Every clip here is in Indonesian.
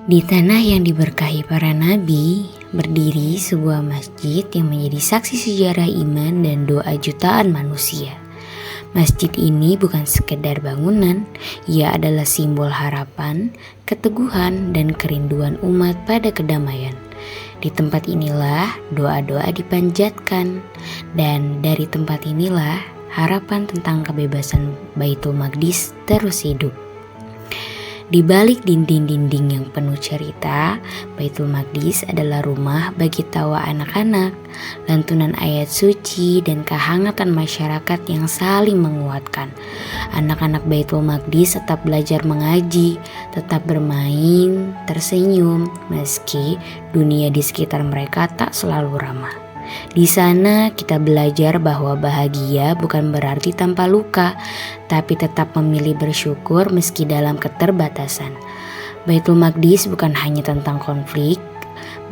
Di tanah yang diberkahi para nabi, berdiri sebuah masjid yang menjadi saksi sejarah iman dan doa jutaan manusia. Masjid ini bukan sekedar bangunan, ia adalah simbol harapan, keteguhan, dan kerinduan umat pada kedamaian. Di tempat inilah doa-doa dipanjatkan, dan dari tempat inilah harapan tentang kebebasan Baitul Maqdis terus hidup. Di balik dinding-dinding yang penuh cerita, Baitul Maqdis adalah rumah bagi tawa anak-anak, lantunan ayat suci, dan kehangatan masyarakat yang saling menguatkan. Anak-anak Baitul Maqdis tetap belajar mengaji, tetap bermain, tersenyum, meski dunia di sekitar mereka tak selalu ramah. Di sana kita belajar bahwa bahagia bukan berarti tanpa luka, tapi tetap memilih bersyukur meski dalam keterbatasan. Baitul Maqdis bukan hanya tentang konflik,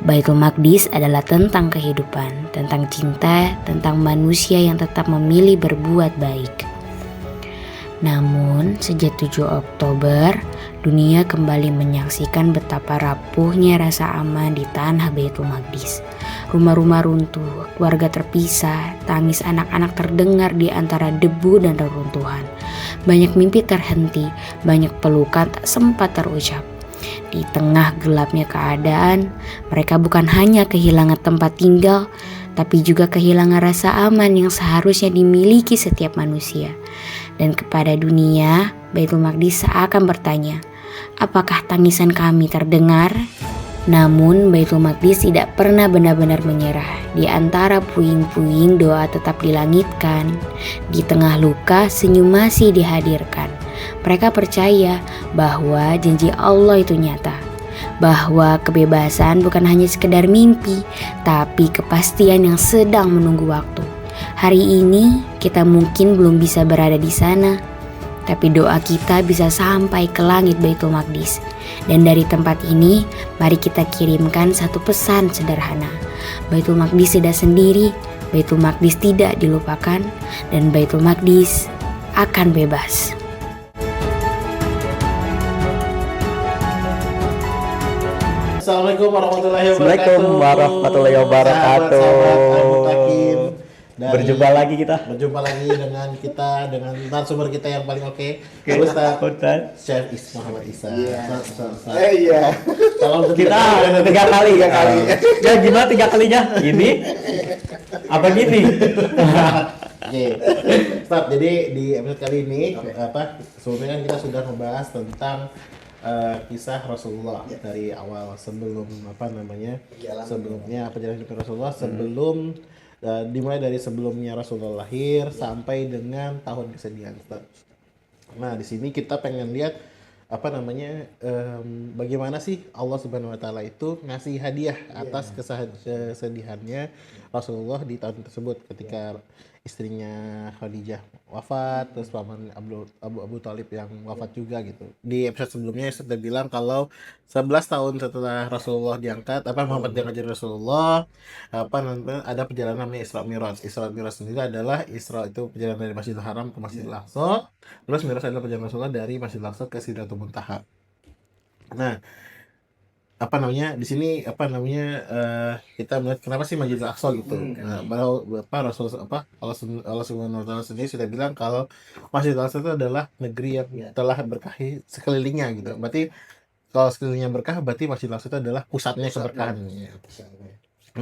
Baitul Maqdis adalah tentang kehidupan, tentang cinta, tentang manusia yang tetap memilih berbuat baik. Namun, sejak 7 Oktober, dunia kembali menyaksikan betapa rapuhnya rasa aman di tanah Baitul Maqdis. Rumah-rumah runtuh, keluarga terpisah, tangis anak-anak terdengar di antara debu dan reruntuhan. Banyak mimpi terhenti, banyak pelukan tak sempat terucap. Di tengah gelapnya keadaan, mereka bukan hanya kehilangan tempat tinggal, tapi juga kehilangan rasa aman yang seharusnya dimiliki setiap manusia. Dan kepada dunia, Baitul Maqdis seakan bertanya, apakah tangisan kami terdengar? Namun Baitul Maqdis tidak pernah benar-benar menyerah. Di antara puing-puing doa tetap dilangitkan. Di tengah luka senyum masih dihadirkan. Mereka percaya bahwa janji Allah itu nyata. Bahwa kebebasan bukan hanya sekedar mimpi, tapi kepastian yang sedang menunggu waktu. Hari ini kita mungkin belum bisa berada di sana, tapi doa kita bisa sampai ke langit Baitul Maqdis. Dan dari tempat ini, mari kita kirimkan satu pesan sederhana. Baitul Maqdis tidak sendiri, Baitul Maqdis tidak dilupakan, dan Baitul Maqdis akan bebas. Assalamualaikum warahmatullahi wabarakatuh. Assalamualaikum warahmatullahi wabarakatuh. Sahabat-sahabat Al-Mutakin. Berjumpa lagi kita dengan narasumber kita yang paling oke. Ustaz Chef Muhammad Isa. Iya. Kalau kita tiga kali. Ya gimana 3 kalinya? Ini apa gini? Oke. Ustaz, jadi di episode kali ini sebelumnya kan kita sudah membahas tentang kisah Rasulullah dari awal sebelum sebelumnya perjalanan hidup Rasulullah sebelum dimulai dari sebelumnya Rasulullah lahir sampai dengan tahun kesedihan. Nah, di sini kita pengen lihat bagaimana sih Allah Subhanahu wa taala itu ngasih hadiah atas kesedihannya Rasulullah di tahun tersebut ketika istrinya Khadijah wafat, terus paman Abu Thalib yang wafat juga gitu. Di episode sebelumnya sudah bilang kalau 11 tahun setelah Rasulullah diangkat, Muhammad diangkat jadi Rasulullah, ada perjalanan namanya Isra Mi'raj. Isra Mi'raj sendiri adalah Isra itu perjalanan dari Masjidil Haram ke Masjidil Aqsa, terus Mi'raj adalah perjalanan Rasulullah dari Masjidil Aqsa ke Sidratul Muntaha. Nah, di sini kita melihat kenapa sih Masjidil Aqsa gitu. Nah, Allah Subhanahu wa taala sendiri sudah bilang kalau Masjidil Aqsa itu adalah negeri yang telah berkahi sekelilingnya gitu. Berarti kalau sekelilingnya berkah, berarti Masjidil Aqsa itu adalah pusatnya keberkahan.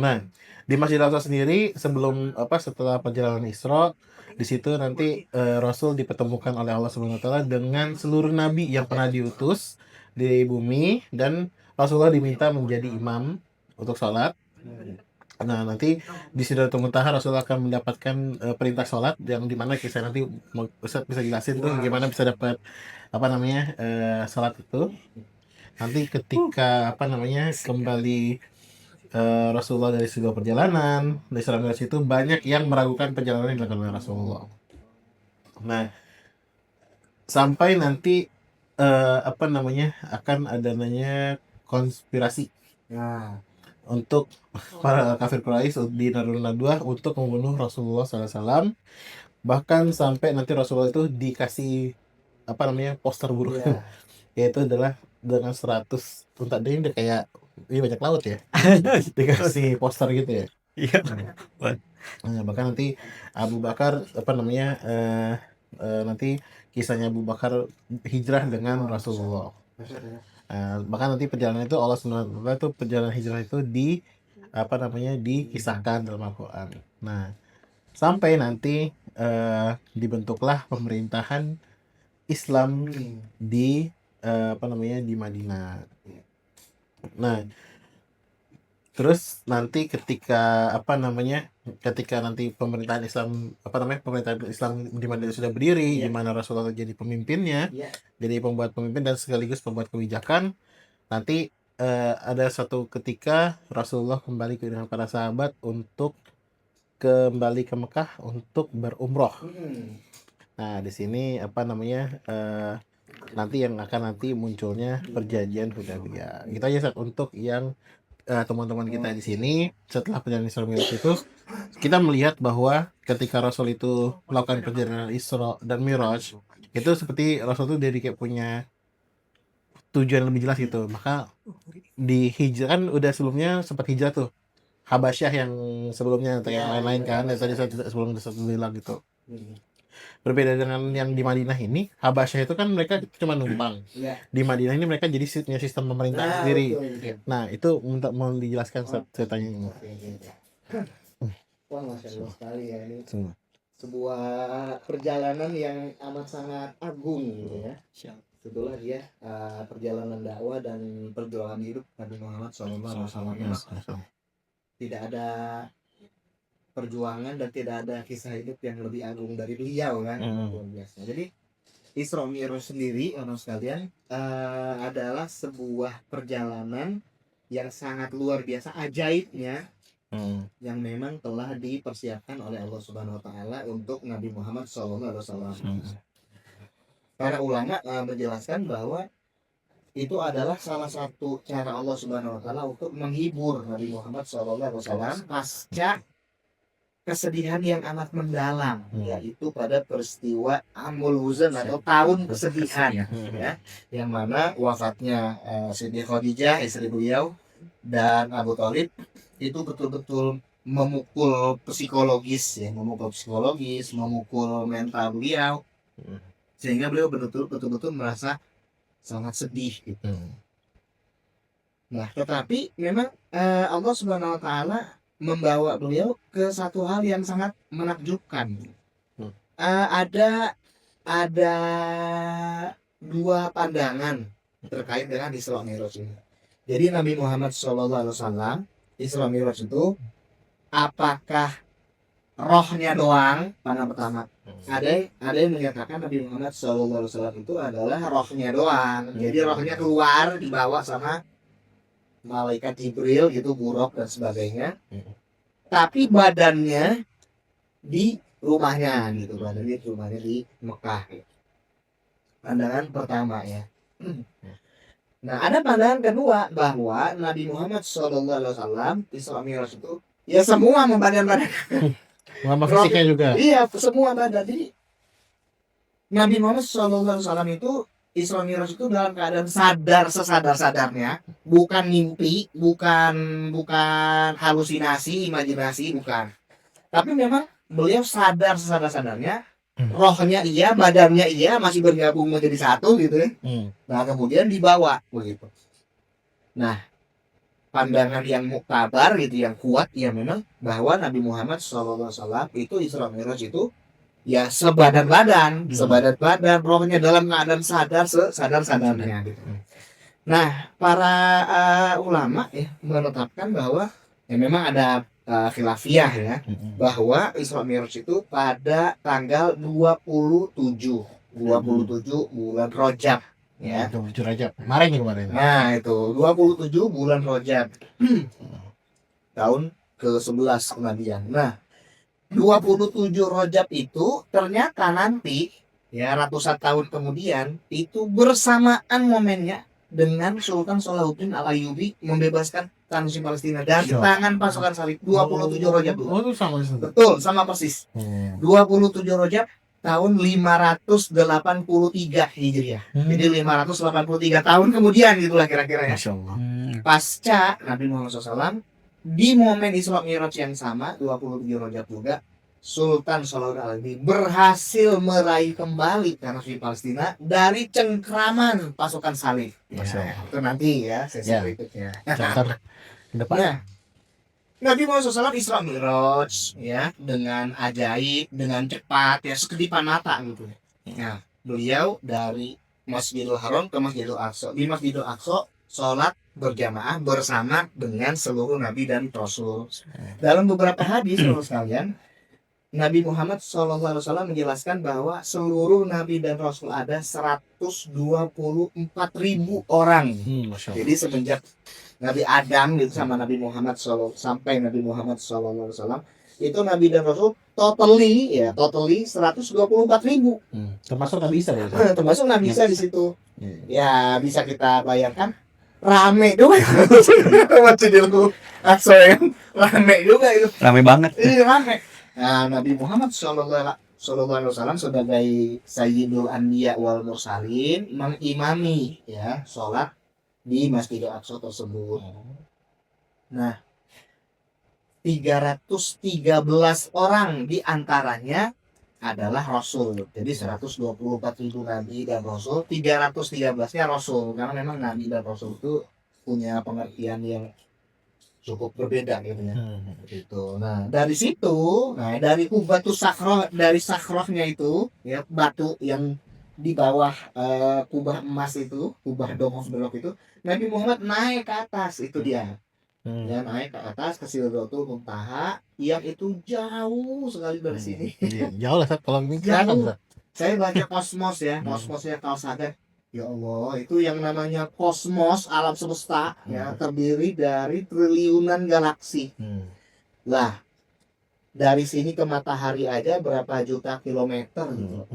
Nah, di Masjidil Aqsa sendiri setelah perjalanan Isra, di situ nanti Rasul dipertemukan oleh Allah Subhanahu wa taala dengan seluruh nabi yang pernah diutus di bumi, dan Rasulullah diminta menjadi imam untuk sholat. Nah, nanti di Sidratul Muntaha Rasulullah akan mendapatkan perintah sholat, yang dimana kisah nanti Ustaz bisa jelasin tuh gimana bisa dapat sholat itu. Nanti ketika kembali Rasulullah dari sebuah perjalanan dari Isra Mi'raj itu banyak yang meragukan perjalanan yang dilakukan oleh Rasulullah. Nah, sampai nanti akan ada konspirasi untuk para kafir Quraisy di Darul Nadwah untuk membunuh Rasulullah SAW. Bahkan sampai nanti Rasulullah itu dikasih poster buruk, yaitu adalah dengan 100 unta ini udah kayak ini bajak laut ya. Dikasih poster gitu ya. Iya. Nah, bahkan nanti Abu Bakar apa namanya nanti kisahnya Abu Bakar hijrah dengan Rasulullah. Bahkan nanti perjalanan itu Allah Subhanahu wa taala itu perjalanan hijrah itu apa namanya dikisahkan dalam Al-Qur'an. Nah, sampai nanti dibentuklah pemerintahan Islam di apa namanya di Madinah. Nah, terus nanti ketika nanti pemerintahan Islam di Madinah sudah berdiri, di mana Rasulullah jadi pemimpinnya, jadi pembuat pemimpin dan sekaligus pembuat kebijakan, nanti ada suatu ketika Rasulullah kembali dengan para sahabat untuk kembali ke Mekah untuk berumroh. Nah, di sini apa namanya nanti yang akan nanti munculnya perjanjian Hudaybiyah. Kita aja Sat, untuk yang teman-teman kita di sini setelah perjalanan Isra Mi'raj itu kita melihat bahwa ketika Rasul itu melakukan perjalanan Isra dan Mi'raj itu seperti Rasul itu dari kayak punya tujuan lebih jelas gitu. Maka di hijrah kan udah sebelumnya sempat hijrah tuh Habasyah yang sebelumnya atau yang lain-lain kan yang tadi saya sebelum saya bilang gitu. Berbeda dengan yang di Madinah ini, Habasyah itu kan mereka cuma numpang. Di Madinah ini mereka jadi punya sistem pemerintahan sendiri. Nah, itu mau dijelaskan saya tanya ini. Wah, Masya Allah sekali ya ini. Sebuah perjalanan yang amat sangat agung gitu ya. Itulah dia perjalanan dakwah dan perjuangan hidup Nabi Muhammad SAW. Tidak ada perjuangan dan tidak ada kisah hidup yang lebih agung dari beliau kan. Luar biasa. Jadi Isra Mi'raj sendiri orang sekalian adalah sebuah perjalanan yang sangat luar biasa ajaibnya yang memang telah dipersiapkan oleh Allah Subhanahu wa taala untuk Nabi Muhammad SAW. Para ulama menjelaskan bahwa itu adalah salah satu cara Allah Subhanahu wa taala untuk menghibur Nabi Muhammad SAW pasca kesedihan yang amat mendalam, yaitu pada peristiwa Amul Huzn atau tahun kesedihan, ya, yang mana wafatnya Siti Khadijah istri beliau dan Abu Thalib itu betul-betul memukul psikologis, memukul mental beliau, sehingga beliau betul-betul merasa sangat sedih gitu. Nah, tetapi memang Allah Subhanahu wa taala membawa beliau ke satu hal yang sangat menakjubkan. Ada dua pandangan terkait dengan Isra Mi'raj ini. Jadi Nabi Muhammad SAW Isra Mi'raj itu apakah rohnya doang? Pandangan pertama. Ada yang menyatakan Nabi Muhammad SAW itu adalah rohnya doang. Jadi rohnya keluar dibawa sama malaikat Jibril gitu, Buraq dan sebagainya. Tapi badannya di rumahnya gitu, badannya di rumahnya di Mekah. Pandangan pertama ya. Nah, ada pandangan kedua bahwa Nabi Muhammad SAW Isra Mi'raj itu ya semua badan-badan. Sama fisiknya juga. Iya, semua badan. Jadi Nabi Muhammad SAW itu Isra Mi'raj itu dalam keadaan sadar sesadar-sadarnya, bukan mimpi, bukan halusinasi, imajinasi, bukan. Tapi memang beliau sadar sesadar-sadarnya, rohnya iya, badannya iya, masih bergabung menjadi satu gitu ya. Nah, kemudian dibawa begitu. Nah, pandangan yang muktabar gitu, yang kuat ya memang bahwa Nabi Muhammad SAW itu Isra Mi'raj itu ya sebadan-badan, rohnya dalam keadaan sadar-sadarnya gitu. Nah, para ulama ya menetapkan bahwa ya memang ada khilafiyah ya, bahwa Isra Mi'raj itu pada tanggal 27 bulan Rajab ya. 27 Rajab. Kemarin. Nah, itu 27 bulan Rajab. Tahun ke-11 kemudian. Nah, 27 Rajab itu ternyata nanti ya ratusan tahun kemudian itu bersamaan momennya dengan Sultan Salahuddin Al-Ayyubi membebaskan tanah suci Palestina dari tangan pasukan salib. 27 Rajab. Oh, itu sama. Betul, sama persis. 27 Rajab tahun 583 Hijriah. Jadi 583 tahun kemudian gitulah kira-kira ya. Masya Allah. Pasca Nabi Muhammad SAW di momen Isra Mi'raj yang sama 27 Rajab juga, Sultan Salahuddin Ayyubi berhasil meraih kembali tanah suci Palestina dari cengkraman pasukan Salib. Masya Allah. Itu nanti ya sesi Ya. berikutnya. Chapter depan. Nah, Nabi Muhammad SAW Isra Mi'raj ya dengan ajaib, dengan cepat ya sekedipan mata gitu. Nah, beliau dari Masjidil Haram ke Masjidil Aqsa. Di Masjidil Aqsa sholat berjamaah bersama dengan seluruh nabi dan rasul. Dalam beberapa hadis sekalian, Nabi Muhammad SAW menjelaskan bahwa seluruh nabi dan rasul ada 124.000 orang. Masya Allah. Jadi semenjak Nabi Adam gitu sama Nabi Muhammad sampai Nabi Muhammad SAW itu nabi dan rasul totally 124.000. Termasuk Nabi Isa ya. Termasuk Nabi Isa di situ. Iya. Ya bisa kita bayangkan rame juga Masjidil Aqsa yang rame juga itu. Rame banget. Ini rame. Nah, Nabi Muhammad SAW sebagai Sayyidul Anbiya wal Mursalin mengimami ya sholat di Masjidil Aqsa tersebut. Nah, 313 orang di antaranya adalah Rasul. Jadi 124.000 Nabi dan Rasul, 313-nya Rasul. Karena memang Nabi dan Rasul itu punya pengertian yang cukup berbeda gitu ya. Gitu. Nah, dari situ, dari Kubatu Sakroh, dari sakrohnya itu, ya batu yang di bawah kubah emas itu, kubah Dome of the Rock itu, Nabi Muhammad naik ke atas, itu dia. Ya, naik ke atas ke Sidratul Muntaha yang itu jauh sekali dari sini. Iya, jauh lah Sat. Kalau ini Jauh. Saya baca Kosmos ya, Kosmosnya Carl Sagan. Ya Allah, itu yang namanya kosmos, alam semesta ya, terdiri dari triliunan galaksi. Lah, dari sini ke matahari aja berapa juta kilometer gitu.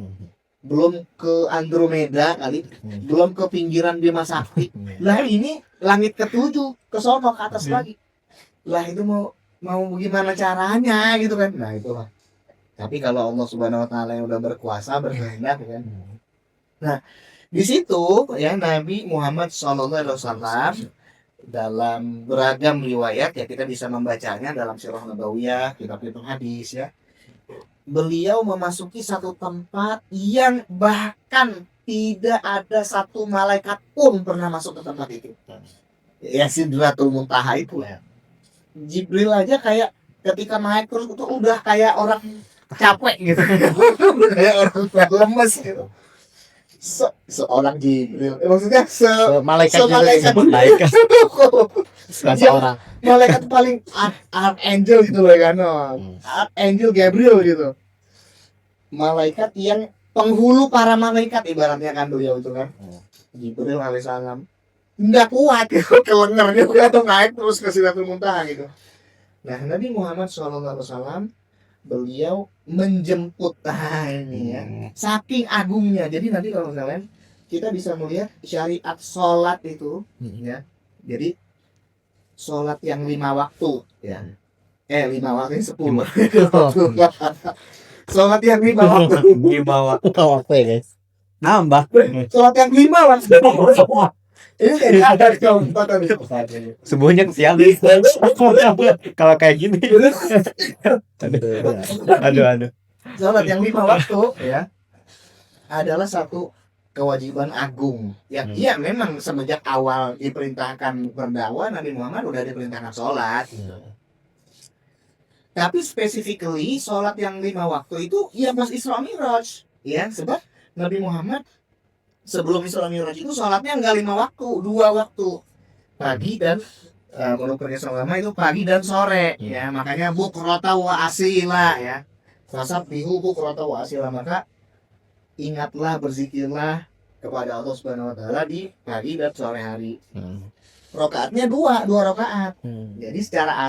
Belum ke Andromeda kali, belum ke pinggiran Bima Sakti. Lah ini langit ketujuh, ke sono ke atas lagi. Lah itu mau gimana caranya gitu kan. Nah, itulah. Tapi kalau Allah Subhanahu wa taala yang udah berkuasa, berkehendak kan. Nah, di situ ya Nabi Muhammad SAW dalam beragam riwayat ya kita bisa membacanya dalam Sirah Nabawiyah, kitab-kitab hadis ya. Beliau memasuki satu tempat yang bahkan tidak ada satu malaikat pun pernah masuk ke tempat itu. Ya Sidratul Muntaha itu ya. Jibril aja kayak ketika naik terus itu udah kayak orang capek gitu. Kayak orang lemes gitu. Seorang Jibril. Maksudnya malaikat orang. Malaikat paling archangel gitu loh kan. Archangel Gabriel gitu. Malaikat yang penghulu para malaikat ibaratnya kan beliau itu kan. Jibril alaihissalam. Nggak kuat gitu, kelengar juga atau naik terus ke Sidratul Muntaha gitu. Nah, Nabi Muhammad SAW beliau menjemput ini ya, saking agungnya. Jadi nanti kalau kalian kita bisa melihat syariat sholat itu ya. Jadi sholat yang 5 waktu ya. 5 waktu ini 10. Sholat yang 5 waktu. 5 waktu ya guys. Nambah. Sholat yang 5 waktu. Ini kayak ada di kabupaten Subuhnya siang. Kalau kayak gini. Aduh. Sholat yang 5 waktu ya adalah satu kewajiban agung. Ya memang semenjak awal diperintahkan berdakwah Nabi Muhammad udah diperintahkan sholat. Tapi specifically sholat yang 5 waktu itu ya pas Isra Mi'raj ya, sebab Nabi Muhammad sebelum Isra Mi'raj itu sholatnya enggak 5 waktu, 2 waktu, pagi dan menurut Islam agama itu pagi dan sore ya, makanya bukrota wa asila ya, fasabbihu bukrota wa asila, maka ingatlah, berzikirlah kepada Allah Subhanahu wa taala di pagi dan sore hari. Rokaatnya 2 rokaat. Jadi secara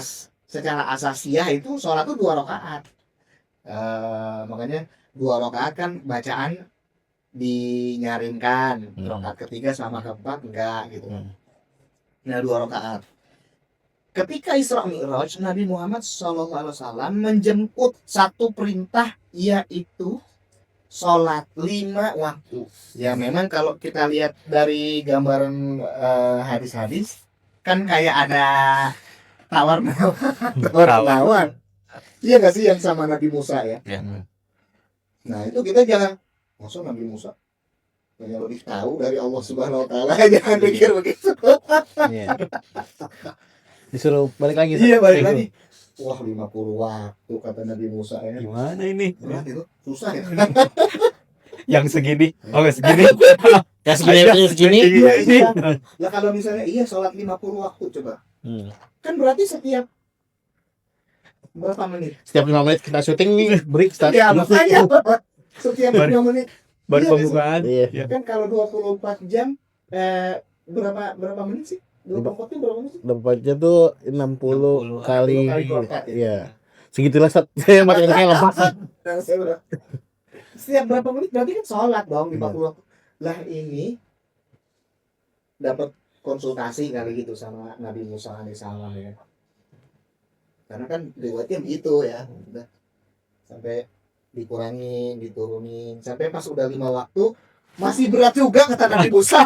asasiah itu sholat itu 2 rokaat. Makanya 2 rokaat kan bacaan dinyaringkan, rokaat ketiga sama keempat enggak gitu. Nah 2 rokaat. Ketika Isra Mi'raj, Nabi Muhammad SAW menjemput satu perintah, yaitu sholat 5 waktu. Ya memang kalau kita lihat dari gambaran hadis-hadis kan kayak ada tawar-menawar. Iya nggak sih yang sama Nabi Musa ya? Nah itu kita jangan, masa Nabi Musa yang lebih tahu dari Allah Subhanahu Wa Taala, jangan pikir begitu. Iya. Disuruh balik lagi. Iya balik lagi. Wah 50 waktu kata Nabi Musa ya. Gimana ini? Berat itu, susah ya. Yang segini? Oh, segini. Ya segini. Iya, iya. Lah kalau misalnya iya sholat 50 waktu coba. Kan berarti setiap berapa menit? Setiap 5 menit kita syuting nih, break start. Ya makanya setiap 5 menit. Baru Iya, pembukaan. Iya. Kan kalau 24 jam berapa menit sih? 24 jam berapa menit sih? Dapatnya tuh 60 kali. Kali 24 ya. Iya. Segitulah saya makin lepas. Setiap berapa menit berarti kan sholat dong 50 waktu. Lah ini dapat konsultasi kali gitu sama Nabi Musa alaihissalam ya. Karena kan riwayatnya begitu ya. Udah sampai dikurangin, diturunin sampai pas udah 5 waktu masih berat juga kata Nabi Musa.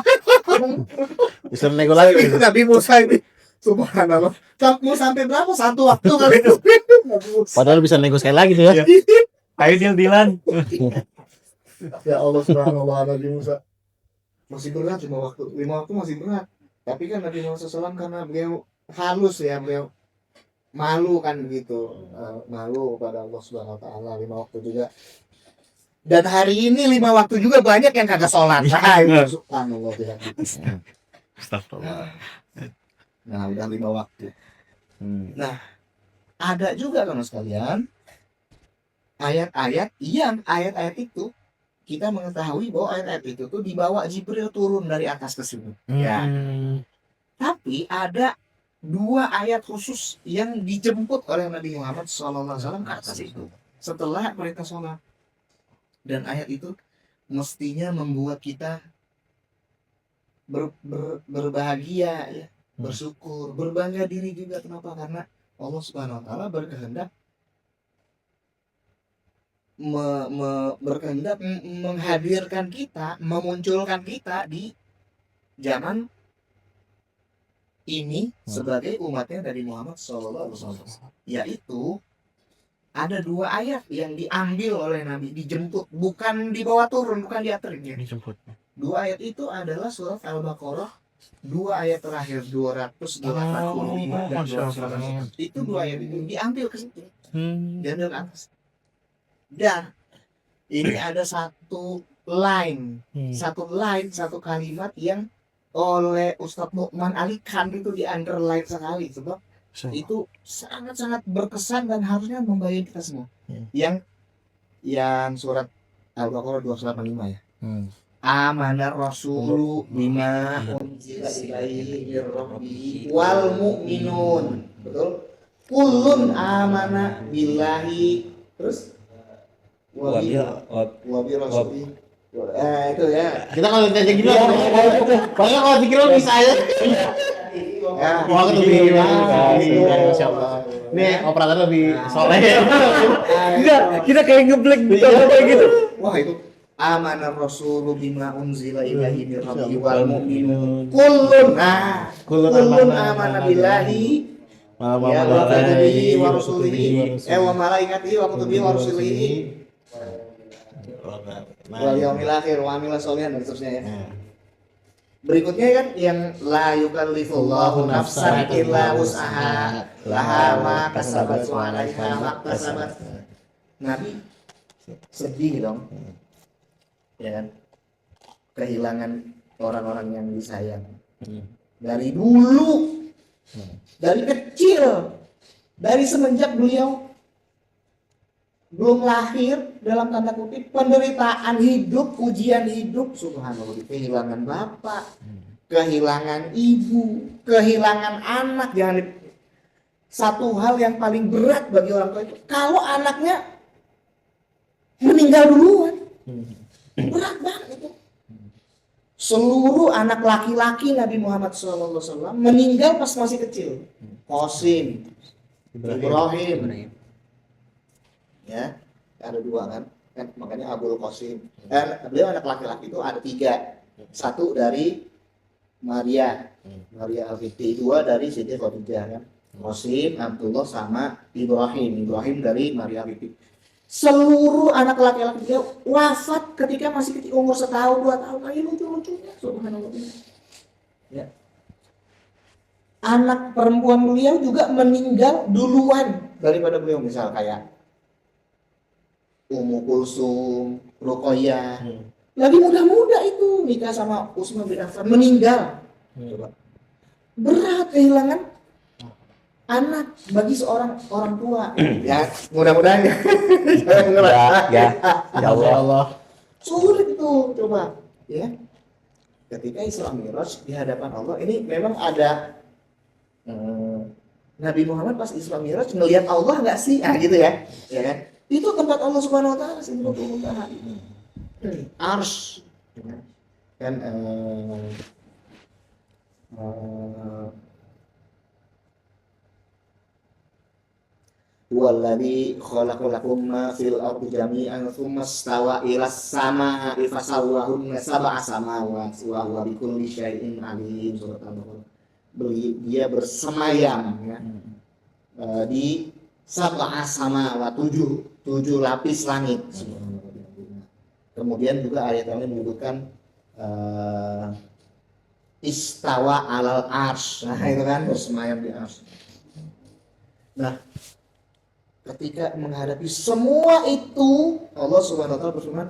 Bisa nego lagi. Itu Nabi Musa ini. Subhanallah. Mau sampai berapa? 1 waktu kali itu. Nabi Musa. Padahal bisa nego sekali lagi tuh ya. Ayo deal-dealan. Ya Allah subhanallah Nabi Musa. Masih berat 5 waktu. 5 waktu masih berat. Tapi kan Nabi Muhammad SAW karena beliau halus ya, beliau malu kan begitu. Malu pada Allah Subhanahu Wa Taala 5 waktu juga. Dan hari ini 5 waktu juga banyak yang kagak sholat. Subhanallah. Astagfirullah. Nah udah 5 waktu. Nah ada juga kan sekalian ayat-ayat yang ayat-ayat itu kita mengetahui bahwa ayat-ayat itu tuh dibawa Jibril turun dari atas ke sini. Ya. Tapi ada 2 ayat khusus yang dijemput oleh Nabi Muhammad SAW ke atas itu setelah perintah sholat. Dan ayat itu mestinya membuat kita berbahagia ya, bersyukur, berbangga diri juga. Kenapa? Karena Allah Subhanahu Wa Taala berkehendak berkehendak menghadirkan kita, memunculkan kita di zaman ini sebagai umatnya dari Muhammad SAW. Yaitu ada 2 ayat yang diambil oleh Nabi, dijemput, bukan dibawa turun, bukan dianterin ya. Dijemput. 2 ayat itu adalah surat Al-Baqarah, 2 ayat terakhir 245 dan 246. Itu 2 ayat itu diambil ke situ, diambil ke atas. Dan ini ada satu satu kalimat yang oleh Ustadz Nu'man Ali Khan itu di underline sekali, sebab itu sangat-sangat berkesan dan harusnya membayar kita semua. Yang surat Al-Baqarah 285 ya. Amanar Rasulu bima unzila ilaihi mir rabbihi wal mu'minun. Betul? Kullun amana billahi, terus wabi rasuli. Itu ya. Kita kalau ditanya gini pokoknya kalau dikira bisa aja. Ya, mau lebih Masya Allah. Nih operator lebih soleh. Enggak, kita kayak ngeblank gitu kayak gitu. Wah itu amanar rasulu bima unzila ilaihi mir rabbihi wal mu'minun kullun amana billahi wa malaikatihi wa rusulihi wa malaikatihi wa kutubihi wa rusulihi wal yaumil akhir wa amila sholihan dan seterusnya ya. Berikutnya kan yang la yukallifullahu nafsan illa wus'aha laha ma kasabat wa 'alaiha ma kasabat. Nabi sedih dong. Ya kan? Kehilangan orang-orang yang disayang. Dari dulu. Dari kecil. Dari semenjak beliau belum lahir, dalam tanda kutip, penderitaan hidup, ujian hidup, subhanallah, kehilangan bapak, kehilangan ibu, kehilangan anak. Satu hal yang paling berat bagi orang tua itu kalau anaknya meninggal duluan. Berat banget itu. Seluruh anak laki-laki Nabi Muhammad SAW meninggal pas masih kecil. Qasim, Ibrahim. Ya, ada 2 kan. kan makanya Abul Qasim. Dan beliau anak laki-laki itu ada 3. 1 dari Maria Al-Qibti, 2 dari Siti Khadijah kan. Qasim, Abdullah sama Ibrahim dari Maria Al-Qibti. Seluruh anak laki-laki dia wafat ketika masih kecil, umur 1 tahun 2 tahun. Ini lucu-lucunya subhanallah. Ya. Anak perempuan beliau juga meninggal duluan daripada beliau, misal kayak Ummu Kulsum, Ruqayyah. Lagi muda-muda itu nikah sama Utsman bin Affan, meninggal. Coba. Berat kehilangan anak bagi seorang orang tua. Ya, mudah-mudahan Ya Allah. sulit itu coba ya. Ketika Isra Mi'raj di hadapan Allah, ini memang ada Nabi Muhammad pas Isra Mi'raj ngelihat Allah nggak sih? Ah gitu ya. Ya kan? Itu tempat Allah Subhanahu wa taala Sidratul Muntaha. Arsy. Kan Walladzi khalaqalakum ma fil ardi jami'an tsumma istawa ilas samaa'i fasawwahunna sab'a samawati wa huwa bikulli syai'in 'alim. Surat Al-Baqarah. Dia bersemayam ya, di sab'a samawati, 7 lapis langit. Kemudian juga ayat yang menyebutkan istawa alal arsy. Nah, itu kan bersemayam di arsy. Nah, ketika menghadapi semua itu, Allah Subhanahu wa taala berfirman,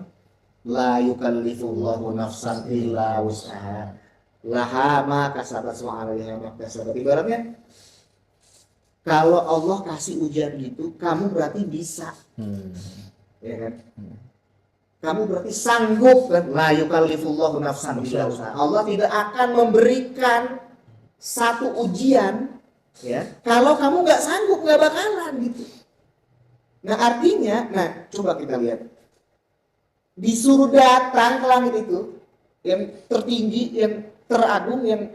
la yukallifullahu nafsan illa wus'aha. Laha ma kasabat wa 'alaiha ma kasabat. Ibaratnya kalau Allah kasih ujian gitu, kamu berarti bisa. Ya kan? Kamu berarti sanggup kan? La yukallifullahu nafsan illa wus'aha. Allah tidak akan memberikan satu ujian ya kalau kamu nggak sanggup, nggak bakalan gitu. Nah artinya, coba kita lihat, disuruh datang ke langit itu yang tertinggi, yang teragung, yang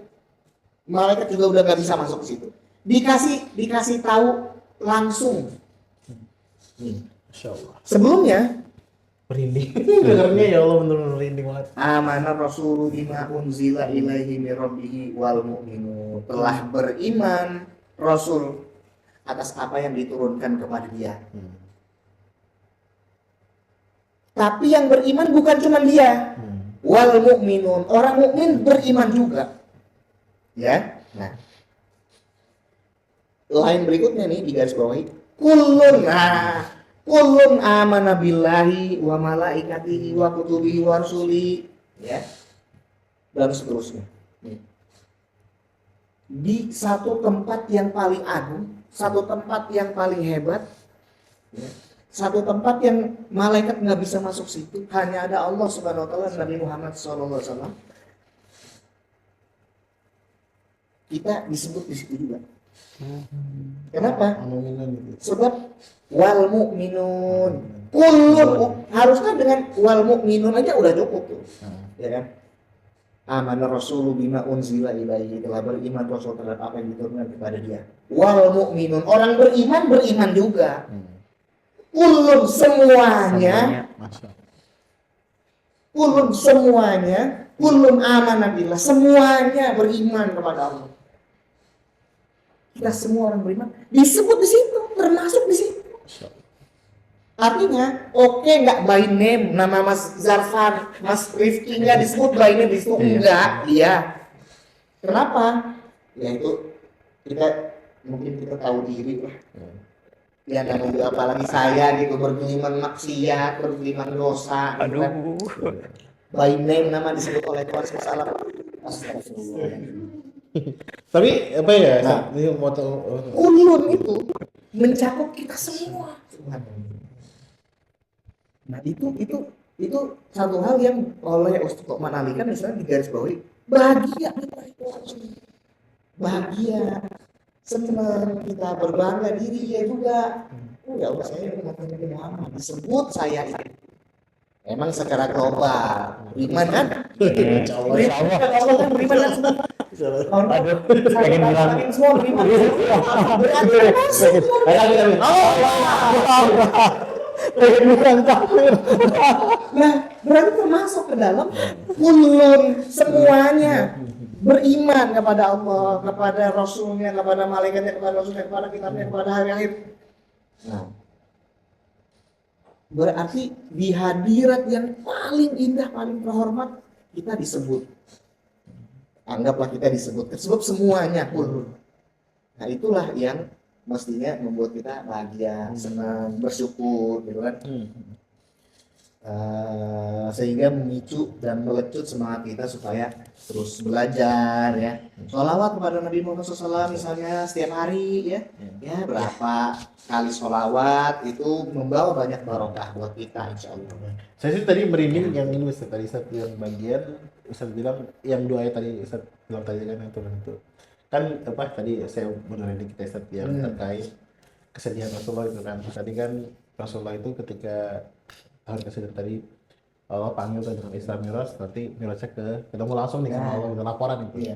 malaikat juga udah nggak bisa masuk ke situ. Dikasih tahu langsung. Masya Allah. Sebelumnya, Merinding. Dengarnya ya Allah benar-benar merinding banget. Amana Rasulullah bima unzila ilaihi min rabbihi wal mu'minun. Telah beriman Rasul atas apa yang diturunkan kepada dia. Tapi yang beriman bukan cuma dia. Wal mu'minun, orang mukmin beriman juga. Ya. Nah. Lain berikutnya nih di garis bawahi. Kullun amana billahi wa malaikatihi wa kutubihi wa rusulihi, ya. Dan seterusnya. Di satu tempat yang paling agung, satu tempat yang paling hebat, ya. Satu tempat yang malaikat nggak bisa masuk situ, hanya ada Allah Subhanahu wa taala, Nabi Muhammad SAW. Kita disebut di situ juga. Kenapa? Sebab wal mu'minun. Kullun, harusnya dengan wal mu'minun aja udah cukup tuh. Ya kan? Amana Rasulullah bima unzila ilaihi, telah beriman Rasul terhadap apa yang diturunkan kepada dia. Wal mu'minun, orang beriman juga. Kulun semuanya, kulun amanah billah, semuanya beriman kepada Allah. Kita semua orang beriman disebut di situ, termasuk di situ. Artinya, oke, nggak by name, nama Mas Zarfan, Mas Rifki nggak disebut by name di situ, enggak, iya. Kenapa? Ya itu mungkin kita tahu diri lah. Ya kan, apalagi saya gitu bergeliman maksiat, bergeliman dosa. Aduh. Kan? By name nama disebut oleh Tuhan SAW. Astagfirullah. Tapi apa ya? Ulun itu mencakup kita semua. Nah itu satu hal yang oleh Ustaz Luqman Ali kan misalnya di garis bawahi, bahagia kita itu bahagia. Senang kita berbangga diri ya juga. Ya Allah, saya mengatakan Nabi Muhammad disebut saya itu. Emang secara global beriman kan? Allah kan beriman kan semua. Pengen bilang semua beriman. Berarti Bukan kafir. Nah, berarti termasuk ke dalam kulun semuanya beriman kepada Allah, kepada Rasulnya, kepada malaikatnya, kepada Rasulnya, kepada kitabnya, kepada hari akhir. Nah, berarti di hadirat yang paling indah, paling terhormat kita disebut. Anggaplah kita disebut semuanya kulun. Nah, itulah yang mestinya membuat kita bahagia, senang, bersyukur, gitu kan. Sehingga memicu dan melecut semangat kita supaya terus belajar ya. Sholawat kepada Nabi Muhammad SAW misalnya setiap hari ya, ya berapa kali sholawat itu membawa banyak barokah buat kita insya Allah. Saya sih tadi merinding yang ini Ustaz, tadi Ustaz yang bagian Ustaz bilang yang doa tadi Ustaz bilang tadi kan yang turun itu kan apa tadi saya benerin kita Ustaz yang terkait kesedihan Rasulullah itu kan. Tadi kan Rasulullah itu ketika tahun kesedihan tadi Allah panggil dengan Isra Mi'raj, nanti Mi'rajnya ketemu langsung nih sama Allah dengan laporan itu. Iya.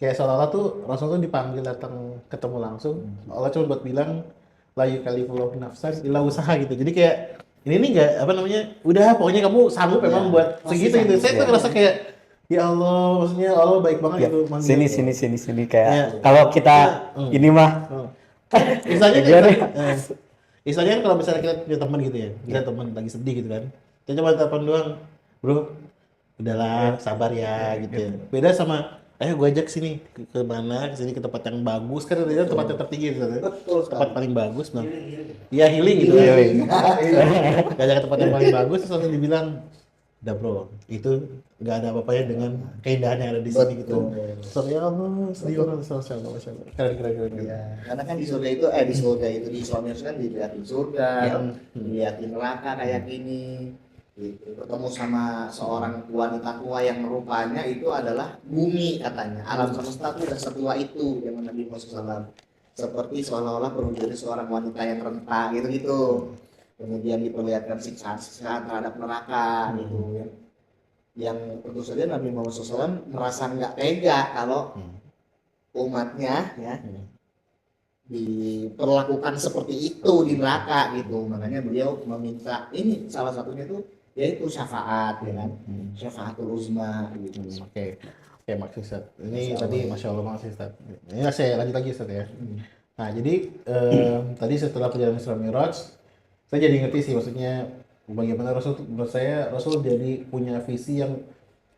Kayak seolah-olah tuh Rasul tuh dipanggil datang ketemu langsung, Allah cuma buat bilang la yukallifullahu nafsan illa usaha gitu. Jadi kayak ini nih nggak apa namanya, udah pokoknya kamu sanggup memang buat segitu gitu. Saya tuh ngerasa kayak ya Allah, maksudnya Allah baik banget gitu. Sini kayak kalau kita ini mah Misalnya kan kalau misalnya kita punya teman gitu ya, kita teman lagi sedih gitu kan, kita cuma telepon doang, bro, udahlah sabar ya gitu ya. Beda sama, ayo gue ajak sini ke mana, ke sini ke tempat yang bagus kan, itu tempat yang tertinggi gitu kan, tempat paling bagus, bang. Iya healing gitu kan, ajak ke tempat yang paling bagus, terus langsung dibilang, udah bro, itu nggak ada apa-apanya dengan keindahan yang ada di sini gitu. So ya Allah, sedih banget, masya Allah. Keren. Ya, karena kan di surga itu di suami kan dilihatin surga, dilihatin neraka kayak gini, gitu. Ketemu sama seorang wanita tua yang rupanya itu adalah bumi katanya, alam semesta itu udah setua itu zaman Nabi Muhammad SAW. Seperti seolah-olah berwujud seorang wanita yang renta gitu. Kemudian diperlihatkan siksaan terhadap neraka gitu ya. Yang tentu saja Nabi Muhammad SAW merasa nggak tega kalau umatnya ya diperlakukan seperti itu di neraka gitu. Makanya beliau meminta ini salah satunya itu yaitu syafaat ya kan, syafaatul uzma gitu. Oke, maksud Ustaz. Ini tadi masya Allah banget sih Ustaz. Ini saya lanjut lagi Ustaz ya. Nah jadi tadi setelah perjalanan Isra Mi'raj, saya jadi ngerti sih maksudnya bagaimana menurut saya Rasul jadi punya visi yang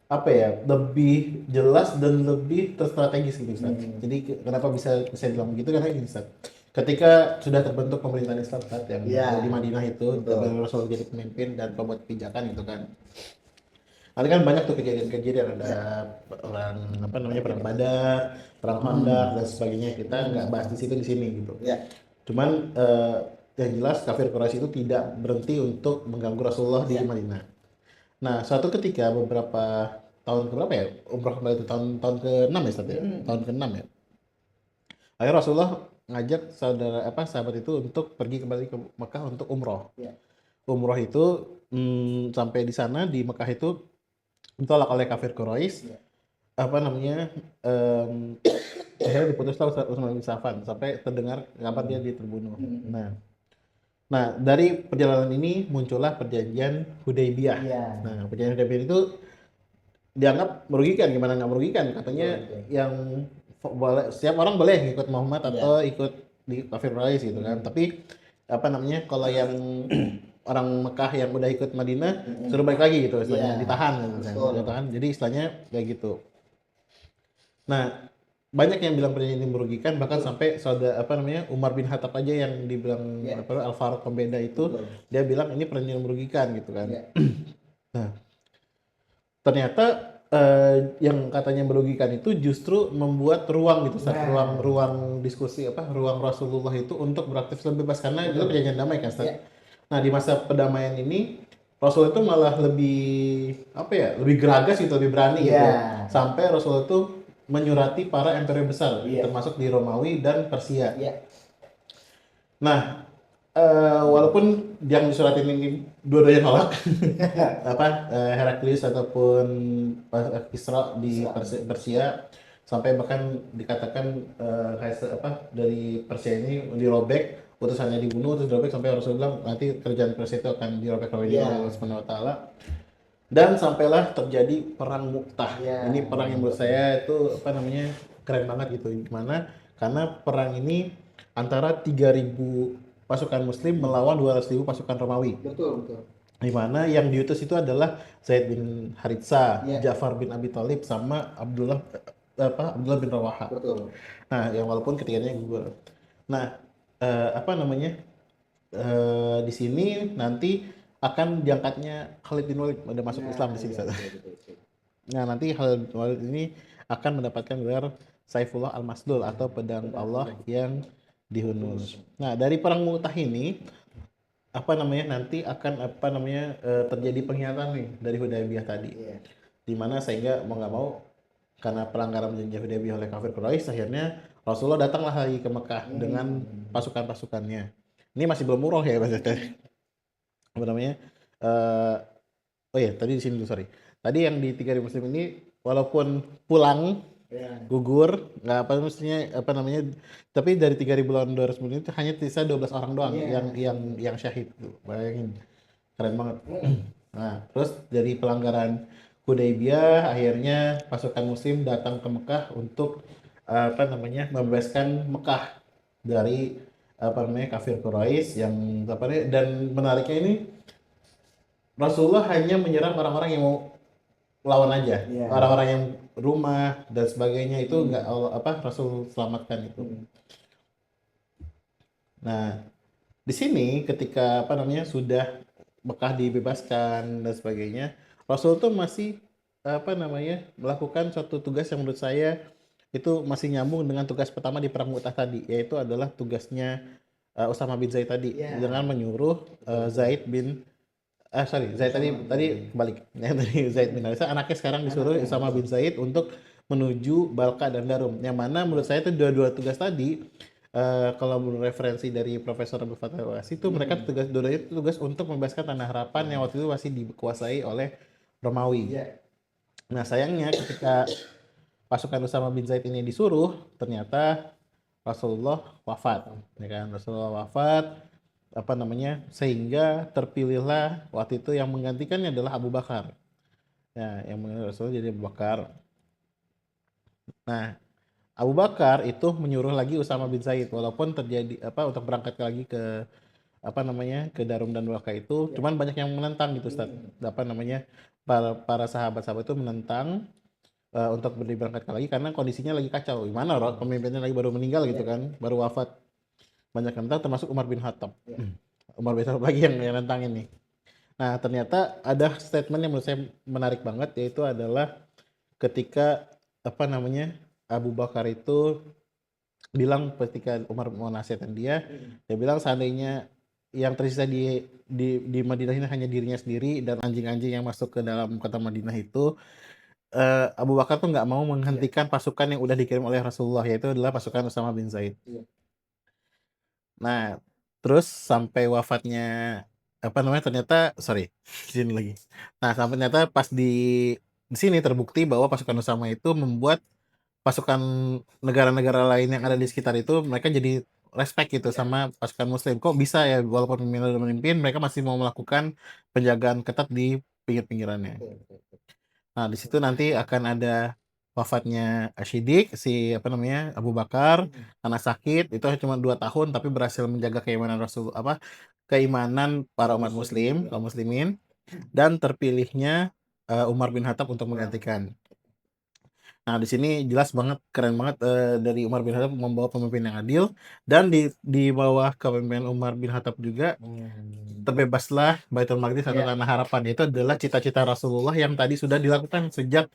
apa ya, lebih jelas dan lebih terstrategis gitu Ustaz. Jadi kenapa bisa bilang begitu, karena ini Ustaz, ketika sudah terbentuk pemerintahan Islam Ustaz yang di Madinah itu, Rasul jadi pemimpin dan pembuat kebijakan gitu kan. Nanti kan banyak tuh kejadian-kejadian, ada perang Badar, perang Khandaq dan sebagainya. Kita nggak bahas di sini gitu. Cuman yang jelas kafir Quraisy itu tidak berhenti untuk mengganggu Rasulullah di Madinah. Nah, suatu ketika beberapa tahun keberapa ya, umrah kembali itu tahun ke-6 ya Ustaz ya, tahun ke-6 ya. Akhirnya Rasulullah ngajak sahabat itu untuk pergi kembali ke Mekah untuk umroh. Umroh itu sampai di sana di Mekah itu ditolak oleh kafir Quraisy. Akhirnya diputuslah Utsman bin Affan sampai terdengar kapan dia terbunuh. Nah, dari perjalanan ini muncullah perjanjian Hudaybiyah. Nah, perjanjian Hudaybiyah itu dianggap merugikan, gimana nggak merugikan? Katanya yang setiap orang boleh ikut Muhammad atau ikut di kafir Quraisy gitu kan. Tapi kalau yang orang Mekah yang udah ikut Madinah suruh balik lagi gitu, istilahnya ditahan gitu. Jadi istilahnya kayak gitu. Nah, banyak yang bilang perjanjian ini merugikan, bahkan sampai Umar bin Khattab aja yang dibilang Al-Faruq pembeda itu, dia bilang ini perjanjian merugikan gitu kan. Nah, ternyata yang katanya merugikan itu justru membuat ruang gitu, ruang diskusi ruang Rasulullah itu untuk beraktivitas bebas, karena itu perjanjian damai kan Ustaz. Nah, di masa pendamaian ini Rasul itu malah lebih lebih geragas gitu, lebih berani gitu. Sampai Rasul itu menyurati para emperor besar, termasuk di Romawi dan Persia. Nah, walaupun yang disuratin ini dua-duanya nolak, Heraklius ataupun Kisra di Persia, sampai bahkan dikatakan dari Persia ini dirobek utusannya dibunuh terus dirobek sampai Rasul bilang nanti kerjaan Persia itu akan dirobek oleh Iya. Allah Subhanahu wa taala. Dan sampailah terjadi perang Mu'tah. Iya. Ini perang yang menurut saya itu apa namanya keren banget gitu. Gimana? Karena perang ini antara 3.000 pasukan Muslim melawan 200.000 pasukan Romawi. Betul. Di mana yang diutus itu adalah Zaid bin Haritsa, Iya. Ja'far bin Abi Thalib sama Abdullah bin Rawaha. Betul. Nah, yang walaupun ketiganya gugur. Nah, apa namanya? Di sini nanti akan diangkatnya Khalid bin Walid udah masuk Islam di sini. Iya, betul. Nah, nanti Khalid bin Walid ini akan mendapatkan gelar Saifullah Al-Maslul atau pedang Allah yang dihunus. Nah, dari perang Mu'tah ini apa namanya nanti akan apa namanya terjadi pengkhianatan nih dari Hudaybiyah tadi. Iya. Dimana sehingga mau nggak mau karena pelanggaran janji Hudaybiyah oleh kafir Quraisy akhirnya Rasulullah datanglah lagi ke Mekah dengan pasukan-pasukannya. Ini masih belum umroh ya Mas. Apa namanya? Oh ya, tadi di sini dulu sorry. Tadi yang di 3.000 Muslim ini walaupun pulang Iya. gugur nggak apa mestinya apa namanya tapi dari 3.000 lawan 200 Muslim itu hanya sisa 12 orang doang Iya. yang syahid tuh. Bayangin. Keren banget. Nah, terus dari pelanggaran Hudaybiyah akhirnya pasukan Muslim datang ke Mekah untuk apa namanya membebaskan Mekah dari apa namanya kafir Quraisy yang apa namanya, dan menariknya ini Rasulullah hanya menyerang orang-orang yang mau lawan aja. Iya. Orang-orang yang rumah dan sebagainya itu nggak apa Rasul selamatkan itu. Nah, di sini ketika apa namanya sudah Mekah dibebaskan dan sebagainya, Rasul tuh masih apa namanya melakukan suatu tugas yang menurut saya itu masih nyambung dengan tugas pertama di perang Mu'tah tadi, yaitu adalah tugasnya Usama bin Zaid tadi dengan menyuruh Zaid tadi kebalik. Ya, tadi Zaid bin Harithah anaknya sekarang disuruh Usama bin Zaid untuk menuju Balqa dan Darum. Yang mana menurut saya itu dua tugas tadi kalau menurut referensi dari Profesor Abdul Fattah Al-Wasi itu mereka dua-duanya itu tugas untuk membebaskan tanah harapan yang waktu itu masih dikuasai oleh Romawi. Nah, sayangnya ketika pasukan Usama bin Zaid ini disuruh, ternyata Rasulullah wafat, ya kan? Rasulullah wafat, apa namanya, sehingga terpilihlah waktu itu yang menggantikannya adalah Abu Bakar. Ya, yang menggantikan Rasulullah jadi Abu Bakar. Nah, Abu Bakar itu menyuruh lagi Usama bin Zaid, walaupun terjadi apa untuk berangkat lagi ke apa namanya ke Darum dan Balqa itu, cuman banyak yang menentang gitu, Ustaz. Apa namanya para sahabat-sahabat itu menentang untuk berangkat lagi karena kondisinya lagi kacau. Gimana pemimpinnya lagi baru meninggal gitu kan, baru wafat. Banyak yang menentang termasuk Umar bin Khattab. Umar bin Khattab lagi yang nentang ini. Nah, ternyata ada statement yang menurut saya menarik banget, yaitu adalah ketika apa namanya Abu Bakar itu bilang ketika Umar mau nasihatin dia bilang seandainya yang tersisa di Madinah ini hanya dirinya sendiri dan anjing-anjing yang masuk ke dalam kota Madinah itu, Abu Bakar tuh nggak mau menghentikan pasukan yang udah dikirim oleh Rasulullah, yaitu adalah pasukan Usama bin Zaid. Nah, terus sampai wafatnya apa namanya ternyata sini lagi. Nah, sampai ternyata pas di sini terbukti bahwa pasukan Usama itu membuat pasukan negara-negara lain yang ada di sekitar itu mereka jadi respect gitu sama pasukan Muslim. Kok bisa ya walaupun memimpin mereka masih mau melakukan penjagaan ketat di pinggir-pinggirannya. Nah, di situ nanti akan ada wafatnya Ashidik, si apa namanya Abu Bakar karena sakit itu cuma 2 tahun tapi berhasil menjaga keimanan para umat Muslim, kaum muslimin, dan terpilihnya Umar bin Khattab untuk menggantikan. Nah, di sini jelas banget, keren banget dari Umar bin Khattab membawa pemimpin yang adil, dan di bawah kepemimpinan Umar bin Khattab juga terbebaslah Baitul Maqdis atau Tanah Harapan. Itu adalah cita-cita Rasulullah yang tadi sudah dilakukan sejak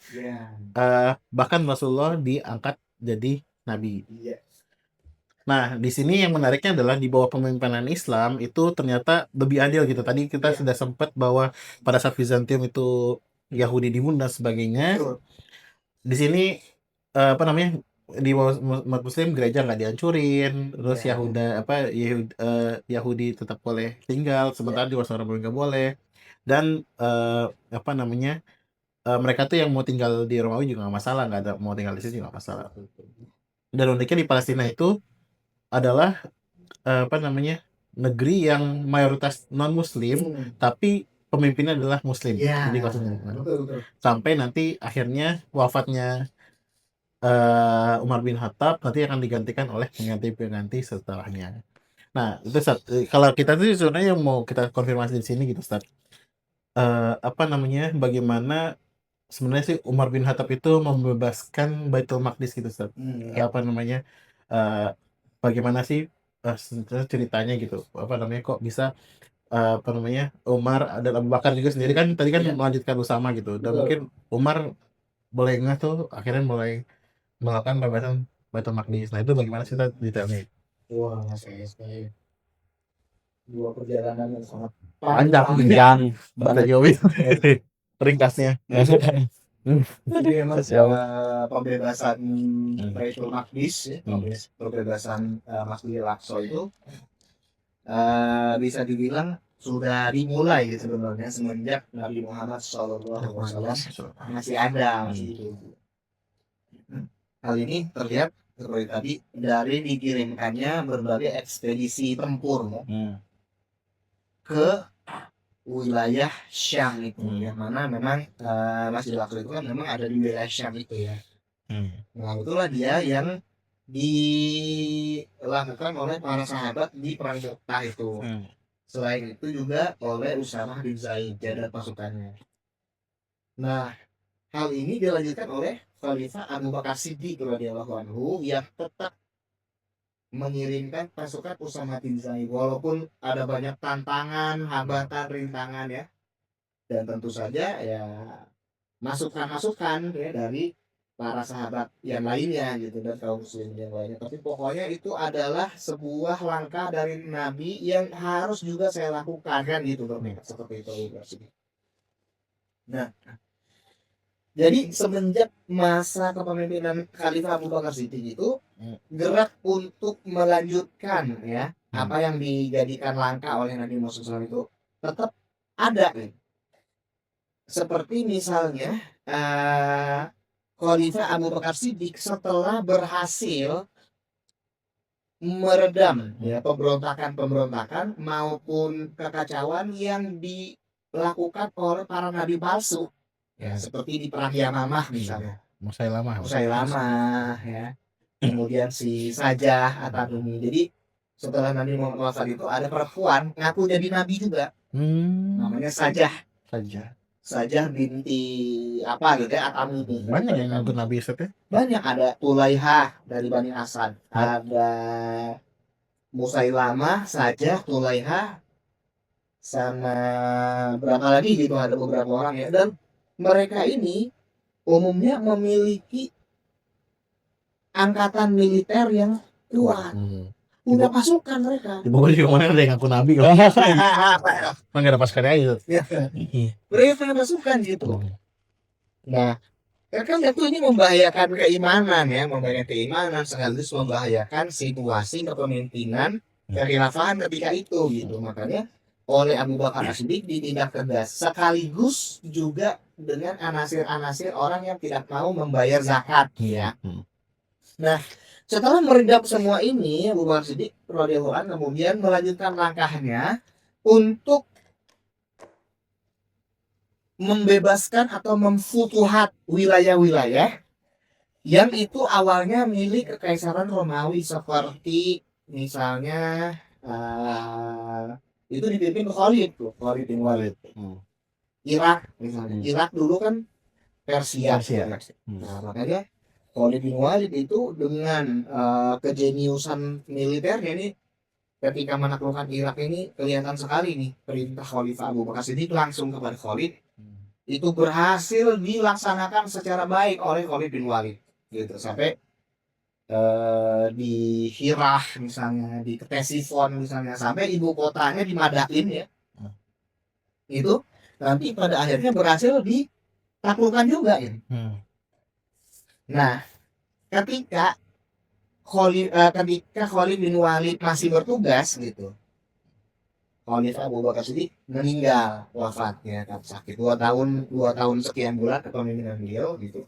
bahkan Rasulullah diangkat jadi nabi. Nah, di sini yang menariknya adalah di bawah pemimpinan Islam itu ternyata lebih adil gitu. Tadi kita sudah sempat bahwa pada saat Bizantium itu Yahudi dibunuh dan sebagainya. Di sini apa namanya di umat Muslim gereja nggak dihancurin, terus Yahudi tetap boleh tinggal, sementara di Wasara nggak boleh, dan apa namanya mereka tuh yang mau tinggal di Romawi juga nggak masalah, nggak ada mau tinggal di sini juga nggak masalah. Dan uniknya di Palestina itu adalah apa namanya, negeri yang mayoritas non muslim tapi pemimpinnya adalah muslim. Ya, Jadi maksudnya betul. sampai nanti akhirnya wafatnya Umar bin Khattab nanti akan digantikan oleh pengganti setelahnya. Nah, itu kalau kita tuh sebenarnya yang mau kita konfirmasi di sini gitu, Ustaz. Apa namanya, bagaimana sebenarnya sih Umar bin Khattab itu membebaskan Baitul Maqdis gitu, Ustaz. Apa namanya, eee, bagaimana sih, sebenarnya ceritanya gitu, apa namanya, kok bisa, apa namanya, Umar dan Abu Bakar juga sendiri kan tadi kan melanjutkan Usama gitu, dan mungkin Umar mulai ngeh tuh akhirnya mulai melakukan pembebasan Baitul Maqdis. Nah, itu bagaimana sih Ustaz detailnya? Wah, saya dua perjalanan yang sangat Panjang Bahasa Jawa ringkasnya. Jadi memang pembebasan Baitul Maqdis, ya, pembebasan Masjidil Aqsa itu bisa dibilang sudah dimulai sebenarnya semenjak Nabi Muhammad SAW masih ada. Hal ini terlihat seperti tadi dari dikirimkannya berbagai ekspedisi tempur ke wilayah Syam itu, yang mana memang Masjidil Aqsa itu kan memang ada di wilayah Syam itu ya. Nah, itulah dia yang dilakukan oleh para sahabat di perang Mu'tah itu. Selain itu juga oleh Usamah bin Zaid jadat pasukannya. Nah, hal ini dilanjutkan oleh Khalifah Abu Bakar Siddiq radhiyallahu anhu yang tetap mengirimkan pasukan Usamah bin Zaid walaupun ada banyak tantangan, hambatan, rintangan ya. Dan tentu saja ya masukan-masukan ya dari para sahabat yang lainnya gitu dan kaum muslim yang lainnya. Tapi pokoknya itu adalah sebuah langkah dari Nabi yang harus juga saya lakukan kan gitu seperti itu. Nah, jadi semenjak masa kepemimpinan Khalifah Abu Bakar Siddiq itu gerak untuk melanjutkan ya apa yang dijadikan langkah oleh Nabi Muhammad SAW itu tetap ada. Seperti misalnya Khalifah Abu Bakar Siddiq setelah berhasil meredam ya pemberontakan maupun kekacauan yang dilakukan oleh para nabi palsu. Ya, seperti di perang Yamamah misalnya. Musailamah ya. Kemudian si Sajah At-Tamimi. Jadi setelah Nabi Muhammad SAW itu ada perempuan ngaku jadi nabi juga. Namanya Sajah binti apa gitu ya, At-Tamimi. Banyak yang ngaku nabi Ustaz ya? Banyak, ada Tulaiha dari Bani Asad. Ada Musailamah, Sajah, Tulaiha, sama berapa lagi gitu, ada beberapa orang ya. Dan mereka ini umumnya memiliki angkatan militer yang kuat. Punya pasukan mereka. Di Bogor juga mana ada yang ngaku nabi kok. Emang gak ada pasukan aja. Mereka punya pasukan gitu. Nah, kan tentu ini membahayakan keimanan sekaligus membahayakan situasi kepemimpinan kekhilafahan ketika itu gitu. Makanya oleh Abu Bakar As-Siddiq ditindak tegas sekaligus juga dengan anasir-anasir orang yang tidak mau membayar zakat ya. Nah, setelah meredam semua ini Abu Bakar As-Siddiq radhiyallahu anhu kemudian melanjutkan langkahnya untuk membebaskan atau memfutuhat wilayah-wilayah yang itu awalnya milik Kekaisaran Romawi seperti misalnya itu dipimpin Khalid bin Walid. Irak misalnya. Irak dulu kan Persia. Nah, makanya Khalid bin Walid itu dengan kejeniusan militernya ini ketika menaklukkan Irak ini kelihatan sekali nih perintah Khalifah Abu Bakar Siddiq langsung kepada Khalid itu berhasil dilaksanakan secara baik oleh Khalid bin Walid gitu sampai di Hirah misalnya, di Ktesifon misalnya, sampai ibu kotanya di Madain ya. Itu nanti pada akhirnya berhasil ditaklukkan juga ya. Nah, ketika Khalid bin Walid masih bertugas gitu, Khalifah Abu Bakar Siddiq meninggal, wafatnya karena sakit 2 tahun sekian bulan kepemimpinan beliau gitu.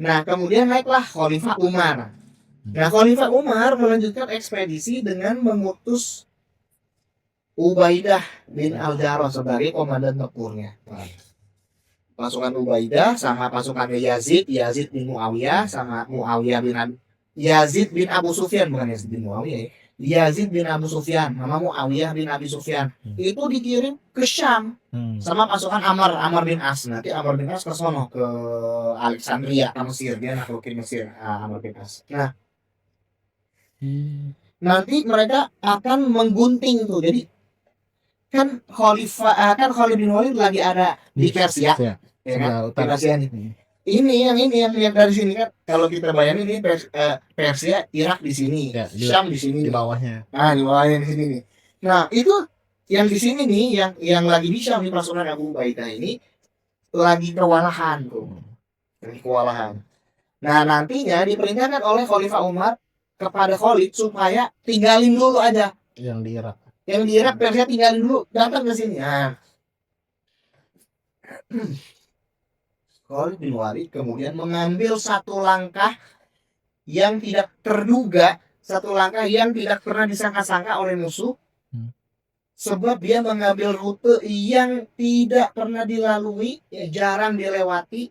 Nah, kemudian naiklah Khalifah Umar. Nah, Khalifah Umar melanjutkan ekspedisi dengan mengutus Ubaidah bin Al-Jarrah sebagai komandan tempurnya. Pasukan Ubaidah sama pasukannya Yazid bin Muawiyah sama Yazid bin Abu Sufyan, bukan Yazid bin Muawiyah ya. Yazid bin Abu Sufyan sama Muawiyah bin Abi Sufyan itu dikirim ke Syam sama pasukan Amr bin As. Nanti Amr bin As ke sono ke Alexandria ke Mesir, dia naklukin Mesir, Amr bin As. Nah, nanti mereka akan menggunting tuh. Jadi kan Khalid bin Walid lagi ada di Persia. Ya kan? Persia nih. Ini yang dari sini kan, kalau kita bayangin ini Persia, Irak di sini, Ya, Syam di sini, di bawahnya. nah di bawahnya di sini nih. Nah itu yang di sini nih, yang lagi di Syam di pasukan Abu Ubaidah ini lagi kewalahan tuh, lagi kewalahan. Nah nantinya diperintahkan oleh Khalifah Umar kepada Khalid supaya tinggalin dulu aja Yang di Irak. yang di Irak, Persia tinggalin dulu, datang ke sini. Nah, Khalid bin Walid kemudian mengambil satu langkah yang tidak terduga, satu langkah yang tidak pernah disangka-sangka oleh musuh, sebab dia mengambil rute yang tidak pernah dilalui, ya, jarang dilewati,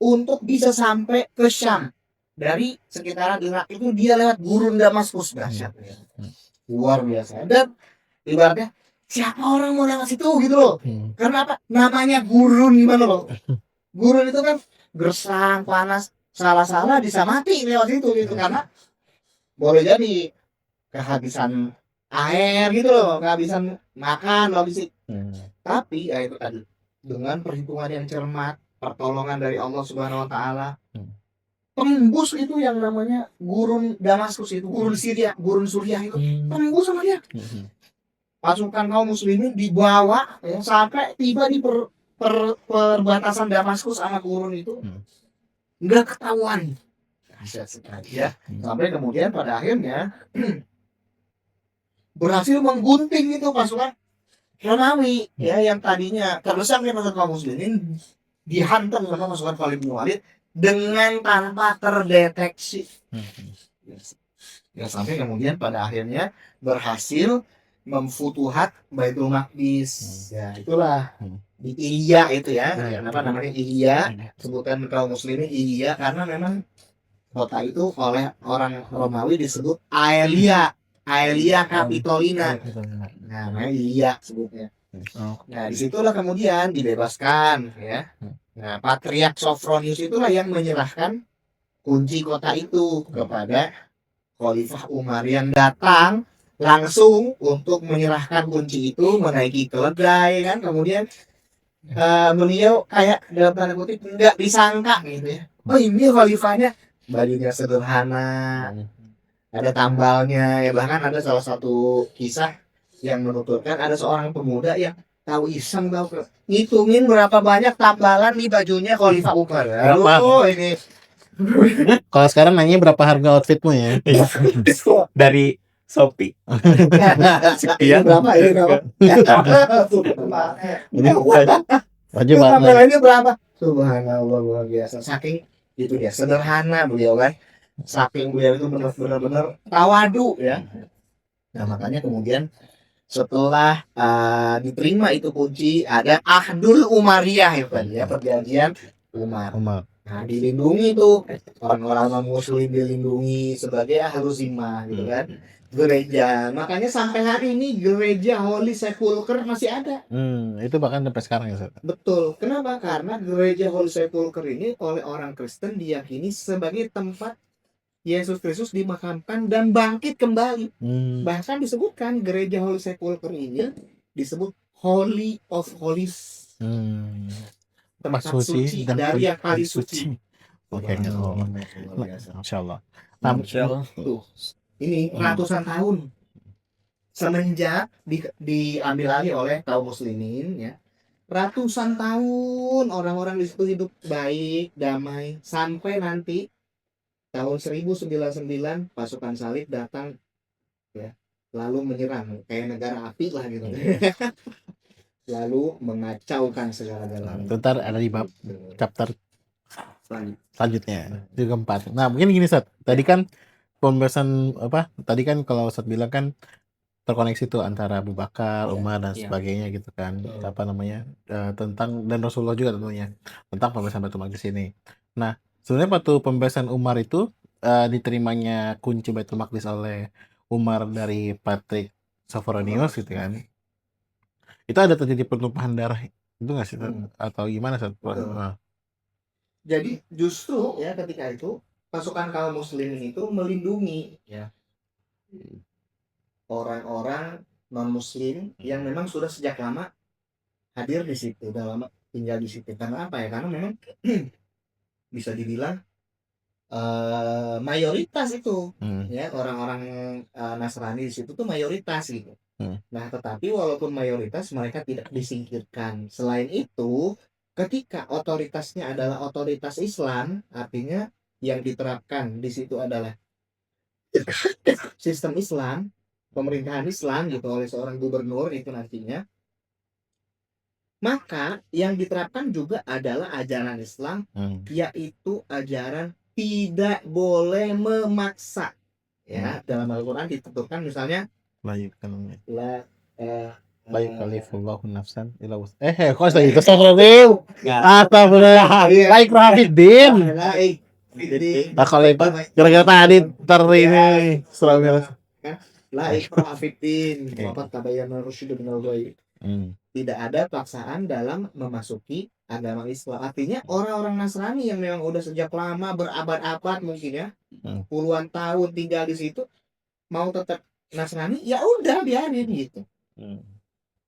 untuk bisa sampai ke Syam. Dari sekitaran Irak itu dia lewat gurun Damaskus, dahsyat, luar biasa. Dan ibaratnya siapa orang mau lewat situ gitu loh, karena apa? Namanya gurun, gimana loh? Gurun itu kan gersang, panas, salah-salah bisa mati lewat situ gitu, karena boleh jadi kehabisan air gitu loh, kehabisan makan, logistik. Tapi ya itu tadi, dengan perhitungan yang cermat, pertolongan dari Allah Subhanahu wa taala, tembus itu yang namanya gurun Damaskus itu, gurun Suriah itu tembus sama dia. Pasukan kaum muslimin dibawa ya, sampai tiba di perbatasan Damaskus sama gurun itu, nggak ketahuan. Ya, sampai kemudian pada akhirnya berhasil menggunting itu pasukan Romawi ya, yang tadinya terbesar nih pasukan kaum muslimin dihantam sama pasukan Khalid bin Walid dengan tanpa terdeteksi. Ya, sampai kemudian pada akhirnya berhasil memfutuhat Baitul Maqdis. Ya, itulah di Ilya itu ya. Kenapa namanya Ilya? Sebutan kaum muslimin Ilya karena memang kota itu oleh orang Romawi disebut Aelia Capitolina. Nah, namanya Ilya sebutnya. Nah, disitulah kemudian dibebaskan ya. Nah, Patriark Sophronius itulah yang menyerahkan kunci kota itu kepada Khalifah Umar yang datang langsung untuk menyerahkan kunci itu, menaiki keledai kan, kemudian beliau kayak dalam tanda kutip nggak disangka gitu ya, oh ini khalifahnya bajunya sederhana, ada tambalnya ya, bahkan ada salah satu kisah yang menuturkan ada seorang pemuda yang tahu iseng, tahu ngitungin berapa banyak tambalan di bajunya Khalifah Umar. Oh ini Kalau sekarang nanya berapa harga outfitmu ya? Dari Shopee. Sekian berapa ini berapa? Baju tambalannya berapa? Subhanallah, luar biasa. Saking itu ya sederhana beliau kan. Saking beliau itu benar-benar tawadu ya. Nah makanya kemudian setelah diterima itu kunci, ada Ahdul Umariyah ya tadi ya, perjanjian Umar. Nah dilindungi tuh orang-orang muslim, dilindungi sebagai ahlu zimmah gitu kan, gereja. Makanya sampai hari ini gereja Holy Sepulchre masih ada. Itu bahkan sampai sekarang ya, Ustaz. Betul. Kenapa? Karena gereja Holy Sepulchre ini oleh orang Kristen diyakini sebagai tempat Yesus Kristus dimakamkan dan bangkit kembali. Bahkan disebutkan gereja Holy Sepulchre ini disebut Holy of Holies. Tempat suci dari yang paling suci. Oke, Masya Allah. Tuh, ini ratusan tahun semenjak diambil alih oleh kaum muslimin ya. Ratusan tahun orang-orang di situ hidup baik, damai, sampai nanti tahun 1099 pasukan salib datang ya, lalu menyerang kayak negara api lah gitu. Lalu mengacaukan segala-galanya. Ntar ada di bab chapter selanjutnya, itu keempat. Nah mungkin gini Ustaz, tadi kan pembebasan apa tadi kan kalau Ustadz bilang kan terkoneksi tuh antara Abu Bakar, Umar dan Iya. sebagainya gitu kan. Betul. Apa namanya? Tentang dan Rasulullah juga tentunya tentang pembebasan Baitul Maqdis ini. Nah, sebenarnya waktu pembebasan Umar itu diterimanya kunci Baitul Maqdis oleh Umar dari Patrick Sophronius gitu kan. Itu ada terjadi pertumpahan darah itu nggak sih? Atau gimana Ustadz? Betul. Nah, Jadi justru ya ketika itu pasukan kaum muslimin itu melindungi ya orang-orang non muslim yang memang sudah sejak lama hadir di situ, udah lama tinggal di situ. Karena apa ya? Karena memang bisa dibilang mayoritas itu ya orang-orang Nasrani di situ tuh mayoritas gitu. Nah, tetapi walaupun mayoritas mereka tidak disingkirkan. Selain itu, ketika otoritasnya adalah otoritas Islam, artinya yang diterapkan di situ adalah sistem Islam, pemerintahan Islam gitu oleh seorang gubernur itu nantinya, maka yang diterapkan juga adalah ajaran Islam, yaitu ajaran tidak boleh memaksa. Ya, dalam Al-Quran ditentukan misalnya baik kan. la Baik kalifullahu nafsan illa kok saya itu astagfirullah. Astagfirullah. Baik Rafiddin. jadi Kalau kira-kira tadi ini seragam. la ikraha fiddin wa qad tabayyana rusydu minal ghayy. Tidak ada paksaan dalam memasuki agama Islam. Artinya orang-orang Nasrani yang memang udah sejak lama berabad-abad mungkin ya, puluhan tahun tinggal di situ, mau tetap Nasrani ya udah biarin gitu.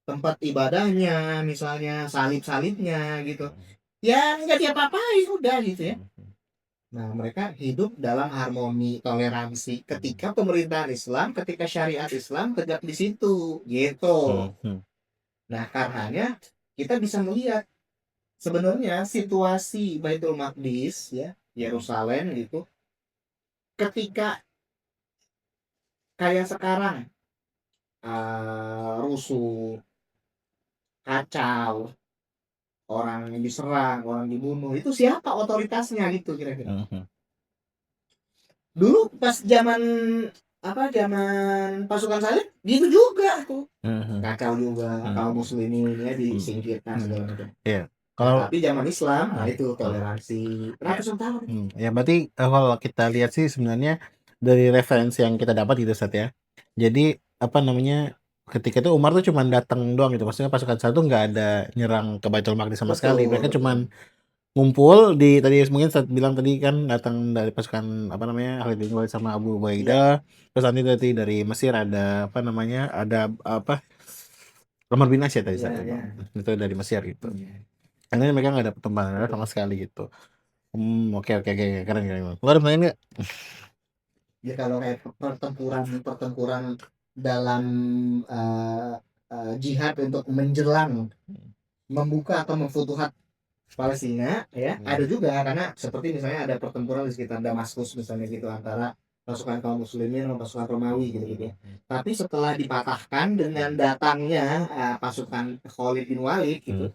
Tempat ibadahnya misalnya salib-salibnya gitu ya nggak diapa-apain udah gitu ya. Nah, mereka hidup dalam harmoni toleransi ketika pemerintahan Islam, ketika syariat Islam tegak di situ gitu. Nah, karenanya kita bisa melihat sebenarnya situasi Baitul Maqdis ya, Yerusalem gitu, ketika kayak sekarang rusuh, kacau, orang diserang, orang dibunuh, itu siapa otoritasnya gitu kira-kira. Dulu pas zaman pasukan salib gitu juga tuh. Kacau juga, kaum muslimin ya disingkirkan segala macam. Iya. Kalau Tapi zaman Islam, nah itu toleransi ratusan tahun. ya berarti kalau kita lihat sih sebenarnya dari referensi yang kita dapat gitu Ustadz ya. Jadi apa namanya ketika itu Umar tuh cuma datang doang gitu. Maksudnya pasukan satu nggak ada nyerang ke Baitul Maqdis sama sekali. Mereka cuma ngumpul di tadi mungkin Ustadz bilang tadi kan datang dari pasukan apa namanya Khalid bin Walid sama Abu Ubaidah. Terus nanti dari Mesir ada apa namanya ada apa Amr bin As ya tadi Ustadz. Itu dari Mesir gitu. Karena mereka nggak ada pertempuran sama sekali gitu. Oke keren. Lu ada pertanyaan nggak? Ya kalau kayak pertempuran dalam jihad untuk menjelang membuka atau memfutuhat Palestina ya ada juga, karena seperti misalnya ada pertempuran di sekitar Damaskus misalnya gitu antara pasukan kaum muslimin dan pasukan Romawi gitu ya. Tapi setelah dipatahkan dengan datangnya pasukan Khalid bin Walid gitu.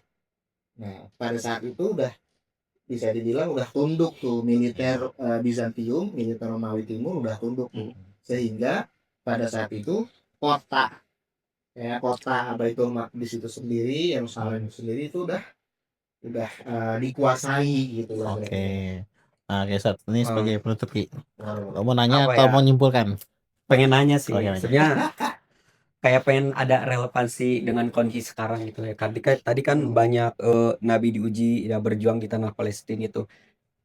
Nah, pada saat itu udah bisa dibilang udah tunduk tuh militer Bizantium, militer Romawi Timur udah tunduk tuh. Sehingga pada saat itu kota Baitul Maqdis itu sendiri, Yerusalem sendiri itu udah dikuasai gitu lah. Oke. Nah, Sat, ini sebagai penutup Ki. Mau nanya Apa atau ya? mau nyimpulkan? Pengen nanya sih. Oke, nanya. Sebenarnya kayak pengen ada relevansi dengan kondisi sekarang gitu ya. Tadi kan banyak nabi diuji ya berjuang di tanah Palestina itu.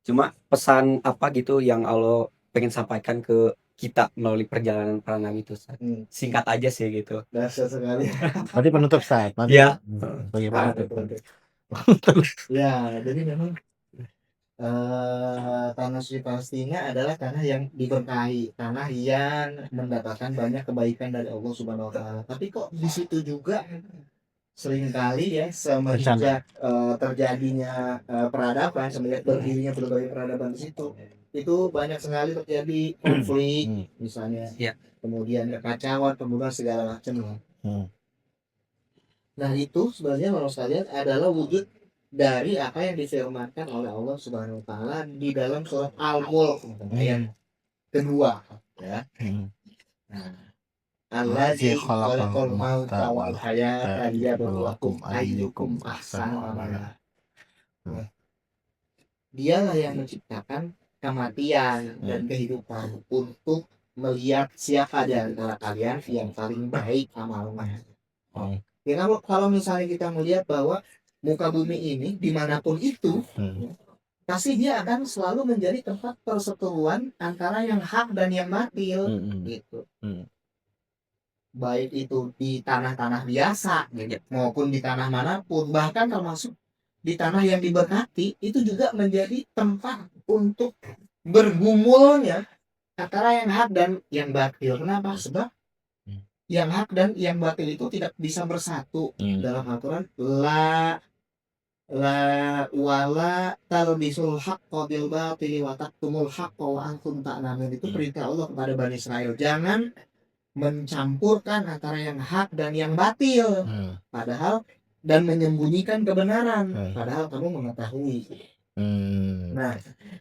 Cuma pesan apa gitu yang Allah pengen sampaikan ke kita melalui perjalanan para nabi itu, Sat? Singkat aja sih gitu. Dahsyat sekali. Berarti penutup Sat. Ya. Sebagai penutup. Ya, jadi memang tanah suci Palestina adalah tanah yang diberkahi, tanah yang mendapatkan banyak kebaikan dari Allah Subhanahu Wa Taala. Tapi kok di situ juga seringkali ya semenjak terjadinya peradaban, semenjak berdirinya berbagai peradaban di situ, itu banyak sekali terjadi konflik, misalnya, kemudian kekacauan, pembunuhan segala macam. Nah itu sebenarnya menurut kalian adalah wujud dari apa yang difirmankan oleh Allah Subhanahu Wa Taala di dalam surat Al-Mulk ayat kedua. ya. Hmm. Nah, allazi khalaqal mauta wal hayata liyabluwakum ayyukum ahsanu amala. Hmm. Dialah yang menciptakan kematian dan kehidupan untuk melihat siapa di antara kalian yang paling baik amalnya. Hmm. Ya kalau misalnya kita melihat bahwa muka bumi ini dimanapun itu, pasti dia akan selalu menjadi tempat perseteruan antara yang hak dan yang batil, gitu. Baik itu di tanah-tanah biasa, gitu, maupun di tanah manapun, bahkan termasuk di tanah yang diberkati, itu juga menjadi tempat untuk bergumulnya antara yang hak dan yang batil. Kenapa? Sebab yang hak dan yang batil itu tidak bisa bersatu. Dalam Al-Quran, la wala talbisul haqqo bil batili wa taktumul haqqo wa antum ta'lamun. Itu perintah Allah kepada Bani Israel, jangan mencampurkan antara yang hak dan yang batil, padahal dan menyembunyikan kebenaran, padahal kamu mengetahui. Nah,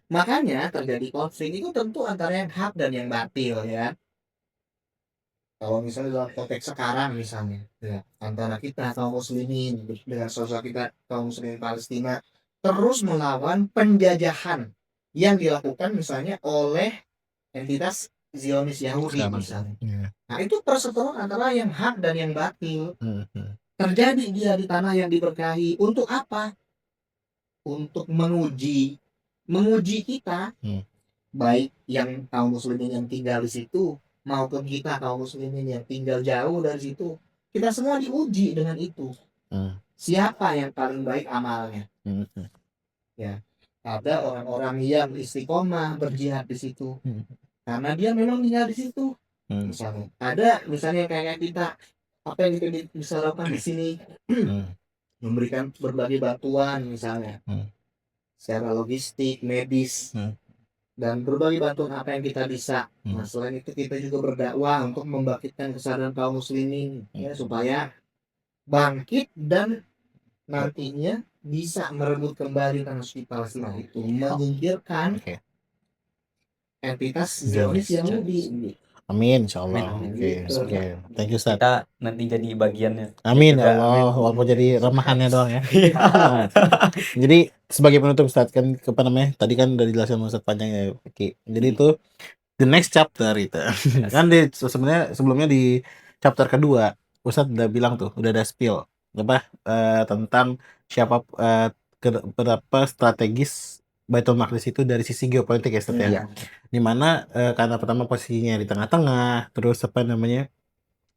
makanya terjadi konflik itu tentu antara yang hak dan yang batil, ya. Kalau misalnya dalam konteks sekarang misalnya, ya, antara kita kaum muslimin dengan saudara kita kaum muslimin Palestina terus melawan penjajahan yang dilakukan misalnya oleh entitas Zionis Yahudi misalnya. Nah, itu perseteruan antara yang hak dan yang batil. Terjadi dia di tanah yang diberkahi. Untuk apa? Untuk menguji kita, baik yang kaum muslimin yang tinggal di situ maupun kita kaum muslimin yang tinggal jauh dari situ, kita semua diuji dengan itu. Siapa yang paling baik amalnya? Ya, ada orang-orang yang istiqomah berjihad di situ, karena dia memang tinggal di situ. Misalnya, ada misalnya kayak kita, apa yang kita bisa lakukan di sini, memberikan berbagai bantuan misalnya, secara logistik, medis. Dan berbagai bantuan apa yang kita bisa. Nah, selain itu kita juga berdakwah untuk membangkitkan kesadaran kaum muslimin, ya, supaya bangkit dan nantinya bisa merebut kembali tanah suci Palestina itu, menyingkirkan entitas Zionis Yahudi. Amin, insyaallah. Oke. Thank you, Ustaz. Kita nanti jadi bagiannya. Amin, ya Allah. Walaupun jadi remahannya doang ya. Jadi sebagai penutup, Ustaz, kan apa namanya? Tadi kan udah dijelaskan Ustaz panjang ya. Oke. Jadi itu the next chapter itu. Kan sebenarnya sebelumnya di chapter kedua Ustaz udah bilang tuh, udah ada spill apa tentang siapa berapa strategis Baitul Maqdis itu dari sisi geopolitik ya, Ustaz ya. Dimana karena pertama posisinya di tengah-tengah, terus apa namanya,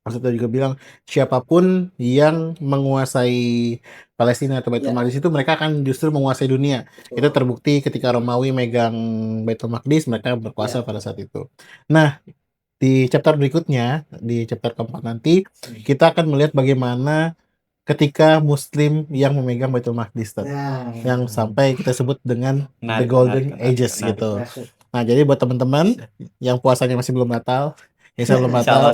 maksudnya juga bilang siapapun yang menguasai Palestina atau Baitul Maqdis itu mereka akan justru menguasai dunia. Itu terbukti ketika Romawi megang Baitul Maqdis, mereka berkuasa pada saat itu. Nah, di chapter berikutnya, di chapter keempat nanti, kita akan melihat bagaimana ketika Muslim yang memegang Baitul Maqdis, yang sampai kita sebut dengan the Golden Ages gitu. Nah, jadi buat teman-teman yang puasanya masih belum batal, belum batal,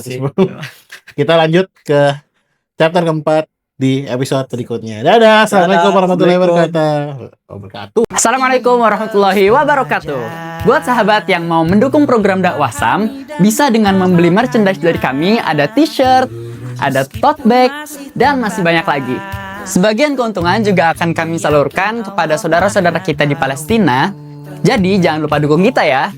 kita lanjut ke chapter keempat di episode berikutnya. Dadah, assalamualaikum warahmatullahi wabarakatuh. Assalamualaikum warahmatullahi wabarakatuh. Buat sahabat yang mau mendukung program dakwah Sam, bisa dengan membeli merchandise dari kami. Ada t-shirt, ada tote bag, dan masih banyak lagi. Sebagian keuntungan juga akan kami salurkan kepada saudara-saudara kita di Palestina. Jadi jangan lupa dukung kita ya.